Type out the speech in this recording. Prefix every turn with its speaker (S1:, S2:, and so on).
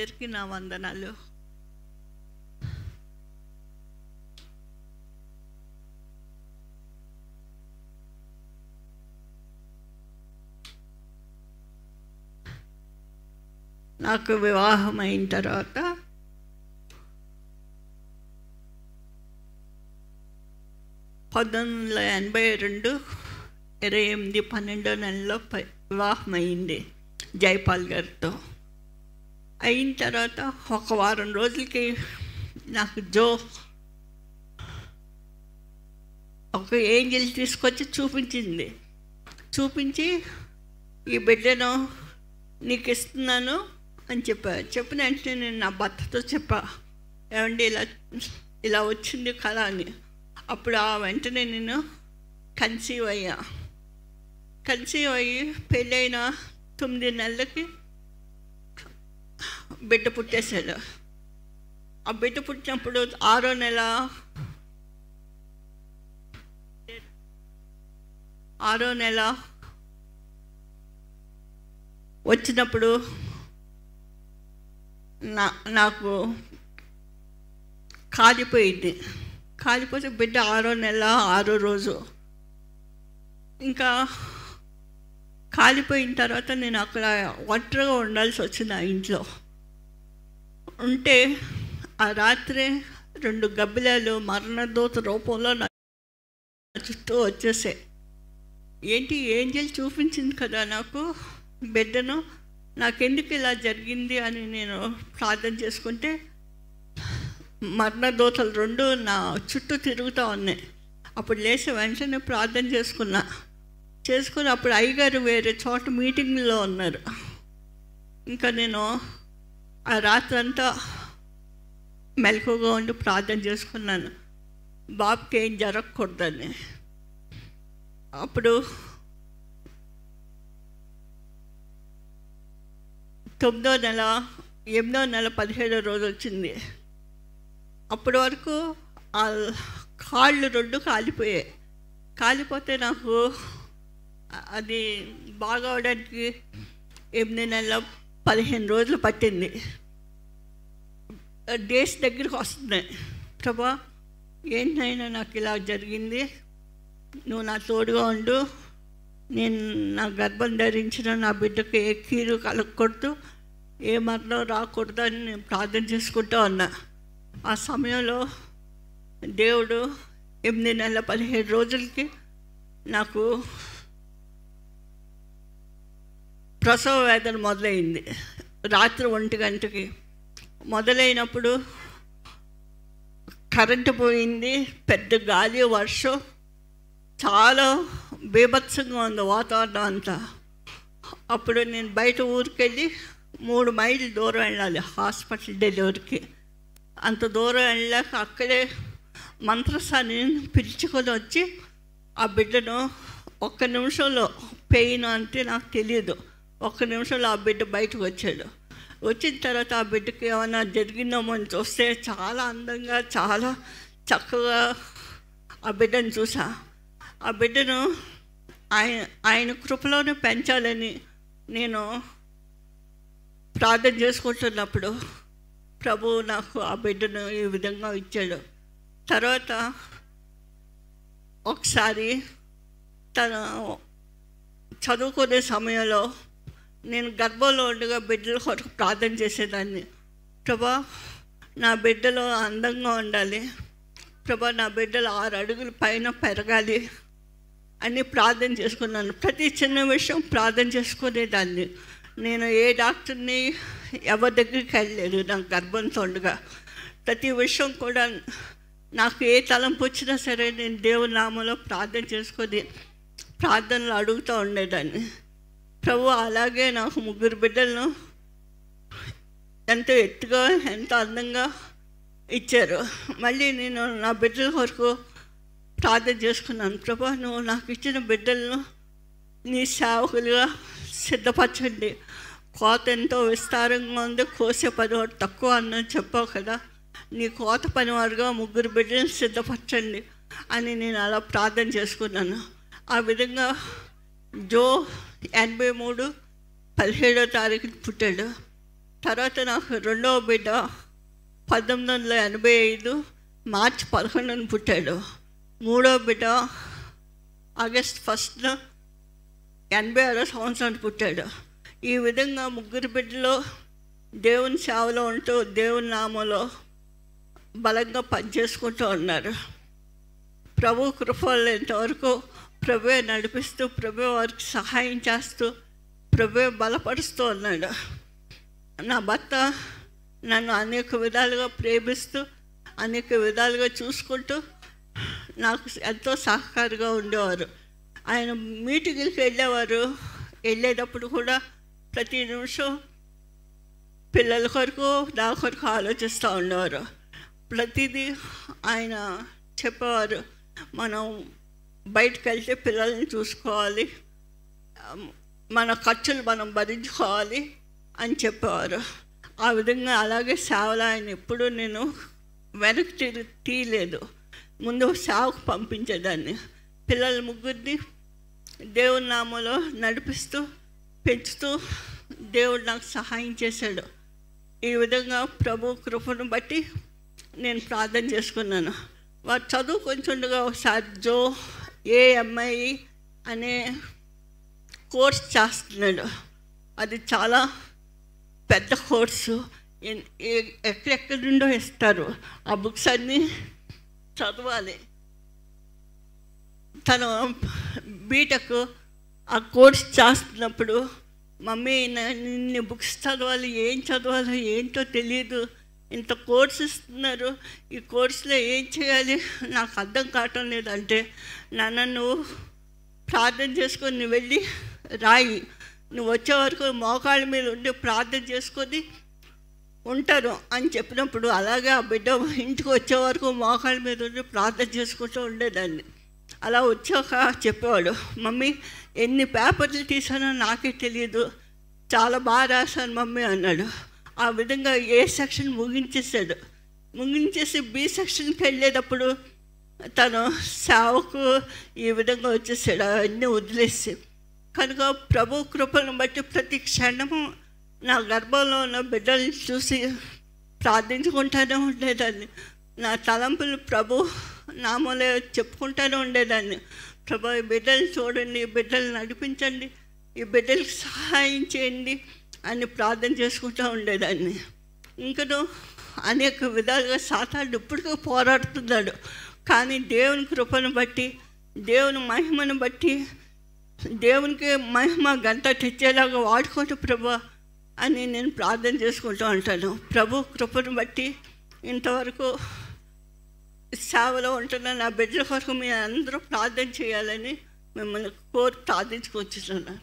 S1: అందరికీ నా వందనాలు. నాకు వివాహం అయిన తర్వాత 1982 28/12 వివాహం అయింది జైపాల్ గారితో. అయిన తర్వాత ఒక వారం రోజులకి నాకు ఒక ఏంజల్ తీసుకొచ్చి చూపించి ఈ బిడ్డను నీకు ఇస్తున్నాను అని చెప్పిన వెంటనే నేను నా భర్తతో చెప్పా, ఏమండి ఇలా వచ్చింది కదా అని. అప్పుడు ఆ వెంటనే నేను కన్సీవ్ అయ్యి పెళ్ళైన 9 నెలలకి బిడ్డ పుట్టేశాడు. ఆ బిడ్డ పుట్టినప్పుడు 6వ నెల వచ్చినప్పుడు నాకు కాలిపోతే బిడ్డ 6వ నెల 6వ రోజు ఇంకా కాలిపోయిన తర్వాత నేను అక్కడ ఒంటరిగా ఉండాల్సి వచ్చింది ఆ ఇంట్లో. ఉంటే ఆ రాత్రి 2 గబ్బిలాలు మరణదూత రూపంలో నా చుట్టూ వచ్చేసాయి. ఏంటి ఏంజల్ చూపించింది కదా నాకు బిడ్డను, నాకెందుకు ఇలా జరిగింది అని నేను ప్రార్థన చేసుకుంటే మరణదూతలు 2 నా చుట్టూ తిరుగుతూ ఉన్నాయి. అప్పుడు లేచి వెంటనే ప్రార్థన చేసుకుని అప్పుడు అయ్యగారు వేరే చోట మీటింగ్లో ఉన్నారు. ఇంకా నేను ఆ రాత్రి అంతా మెలకుగా ఉండి ప్రార్థన చేసుకున్నాను, బాబుకి ఏం జరగకూడదని. అప్పుడు 8వ నెల 17వ రోజు వచ్చింది. అప్పటి వరకు ఆ కాళ్ళు 2 కాలిపోతే నాకు అది బాగా అవడానికి 8 నెలల 15 రోజులు పట్టింది. డేస్ దగ్గరికి వస్తున్నాయి. ప్రభా ఏంటైనా నాకు ఇలా జరిగింది, నువ్వు నా తోడుగా ఉండు, నేను నా గర్భం ధరించిన నా బిడ్డకు ఏ కీరు కలగకూడదు, ఏ మరణం రాకూడదు అని నేను ప్రార్థన చేసుకుంటూ ఉన్నా. ఆ సమయంలో దేవుడు 8 నెలల 17 రోజులకి నాకు ప్రసవ వేదన మొదలైంది. రాత్రి 1 గంటకి మొదలైనప్పుడు కరెంటు పోయింది, పెద్ద గాలి వర్షం, చాలా బీభత్సంగా ఉంది వాతావరణం అంతా. అప్పుడు నేను బయట ఊరికెళ్ళి 3 మైళ్ళు దూరం వెళ్ళాలి హాస్పిటల్ డెలివరీకి. అంత దూరం వెళ్ళాక అక్కడే మంత్రసాన్ని పిలుచుకొని వచ్చి ఆ బిడ్డను 1 నిమిషంలో పెయిన్ అంటే నాకు తెలియదు, 1 నిమిషంలో ఆ బిడ్డ బయటకు వచ్చాడు. వచ్చిన తర్వాత ఆ బిడ్డకి ఏమైనా జరిగిందేమో అని చూస్తే చాలా అందంగా చాలా చక్కగా ఆ బిడ్డను చూసా. ఆ బిడ్డను ఆయన కృపలోనే పెంచాలని నేను ప్రార్థన చేసుకుంటున్నప్పుడు ప్రభువు నాకు ఆ బిడ్డను ఈ విధంగా ఇచ్చాడు. తర్వాత ఒకసారి తను చదువుకునే సమయంలో నేను గర్భంలో ఉండగా బిడ్డల కొరకు ప్రార్థన చేసేదాన్ని. ప్రభా నా బిడ్డలో అందంగా ఉండాలి, ప్రభా నా బిడ్డలు 6 అడుగుల పైన పెరగాలి అని ప్రార్థన చేసుకున్నాను. ప్రతి చిన్న విషయం ప్రార్థన చేసుకునేదాన్ని. నేను ఏ డాక్టర్ని ఎవరి దగ్గరికి వెళ్ళలేదు నాకు గర్భంతో ఉండగా. ప్రతి విషయం కూడా నాకు ఏ తలంపు వచ్చినా సరే నేను దేవుని నామంలో ప్రార్థన చేసుకొని ప్రార్థనలు అడుగుతూ ఉండేదాన్ని. ప్రభు అలాగే నాకు 3 బిడ్డలను ఎంతో ఎత్తుగా ఎంతో అందంగా ఇచ్చారు. మళ్ళీ నేను నా బిడ్డల కొరకు ప్రార్థన చేసుకున్నాను. ప్రభా నువ్వు నాకు ఇచ్చిన బిడ్డలను నీ సేవకులుగా సిద్ధపరచండి, కోత ఎంతో విస్తారంగా ఉంది, కోసే పనివాడు తక్కువ అన్నది చెప్పావు కదా, నీ కోత పనివాడుగా 3 బిడ్డలను సిద్ధపరచండి అని నేను అలా ప్రార్థన చేసుకున్నాను. ఆ విధంగా 83 17వ తారీఖున పుట్టాడు. తర్వాత నాకు రెండవ బిడ్డ 1985 మార్చి 11 పుట్టాడు. మూడవ బిడ్డ ఆగస్ట్ 1 86 సంవత్సరానికి పుట్టాడు. ఈ విధంగా ముగ్గురు బిడ్డలు దేవుని సేవలో ఉంటూ దేవుని నామంలో బలంగా పనిచేసుకుంటూ ఉన్నారు. ప్రభు కృపలో ఇంతవరకు ప్రభువే నడిపిస్తూ, ప్రభువే వారికి సహాయం చేస్తూ, ప్రభువే బలపరుస్తూ ఉన్నాడు. నా భర్త నన్ను అనేక విధాలుగా ప్రేమిస్తూ, అనేక విధాలుగా చూసుకుంటూ నాకు ఎంతో సహకారంగా ఉండేవారు. ఆయన మీటింగ్కి వెళ్ళేటప్పుడు కూడా ప్రతి నిమిషం పిల్లల కొరకు, నా కొరకు ఆలోచిస్తూ ఉండేవారు. ప్రతిదీ ఆయన చెప్పేవారు, మనం బయటకు వెళ్తే పిల్లల్ని చూసుకోవాలి, మన ఖర్చులు మనం భరించుకోవాలి అని చెప్పేవారు. ఆ విధంగా అలాగే సేవలో ఆయన ఎప్పుడూ నేను వెనక్కి తీయలేదు. ముందు సేవకు పంపించేదాన్ని. పిల్లల ముగ్గురిని దేవుని నామంలో నడిపిస్తూ, పెంచుతూ దేవుడు నాకు సహాయం చేశాడు. ఈ విధంగా ప్రభు కృపను బట్టి నేను ప్రార్థన చేసుకున్నాను. వారు చదువుకుంటుండగా ఒకసారి AMI అనే కోర్స్ చేస్తున్నాడు. అది చాలా పెద్ద కోర్సు, ఎక్కడెక్కడి నుండో ఇస్తారు. ఆ బుక్స్ అన్నీ చదవాలి. తను బీటెక్ ఆ కోర్స్ చేస్తున్నప్పుడు, మమ్మీ ఇన్ని బుక్స్ చదవాలి, ఏం చదవాలో ఏంటో తెలియదు, ఇంత కోర్స్ ఇస్తున్నారు, ఈ కోర్సులో ఏం చేయాలి నాకు అర్థం కావటం లేదంటే, నాన్న నువ్వు ప్రార్థన చేసుకొని నువ్వు వెళ్ళి రాయి, నువ్వు వచ్చే వరకు మోకాళ్ళ మీద ఉండి ప్రార్థన చేసుకొని ఉంటారు అని చెప్పినప్పుడు, అలాగే ఆ బిడ్డ ఇంటికి వచ్చే వరకు మోకాళ్ళ మీద ఉండి ప్రార్థన చేసుకుంటూ ఉండేదాన్ని. అలా వచ్చాక చెప్పేవాడు, మమ్మీ ఎన్ని పేపర్లు తీసానో నాకే తెలియదు, చాలా బాగా రాశాను మమ్మీ అన్నాడు. ఆ విధంగా A సెక్షన్ ముగించేసాడు. ముగించేసి B సెక్షన్కి వెళ్ళేటప్పుడు తను సేవకు ఈ విధంగా వచ్చేసాడు, అవన్నీ వదిలేసి. కనుక ప్రభు కృపను బట్టి ప్రతి క్షణము నా గర్భంలో ఉన్న బిడ్డల్ని చూసి ప్రార్థించుకుంటూనే ఉండేదాన్ని. నా తలంపులు ప్రభు నామలే చెప్పుకుంటూనే ఉండేదాన్ని. ప్రభు ఈ బిడ్డలు చూడండి, ఈ బిడ్డలు నడిపించండి, ఈ బిడ్డలకు సహాయం చేయండి అని ప్రార్థన చేసుకుంటూ ఉండేదాన్ని. ఇంకను అనేక విధాలుగా సాతానుడు ఇప్పటికీ పోరాడుతున్నాడు. కానీ దేవుని కృపను బట్టి, దేవుని మహిమను బట్టి, దేవునికి మహిమ గంట తెచ్చేలాగా వాడుకోండి ప్రభు అని నేను ప్రార్థన చేసుకుంటూ ఉంటాను. ప్రభు కృపను బట్టి ఇంతవరకు సేవలో ఉంటున్న నా బిడ్డల కొరకు మీరు అందరూ ప్రార్థన చేయాలని మిమ్మల్ని కోరి ప్రార్థించుకొచ్చుతున్నాను.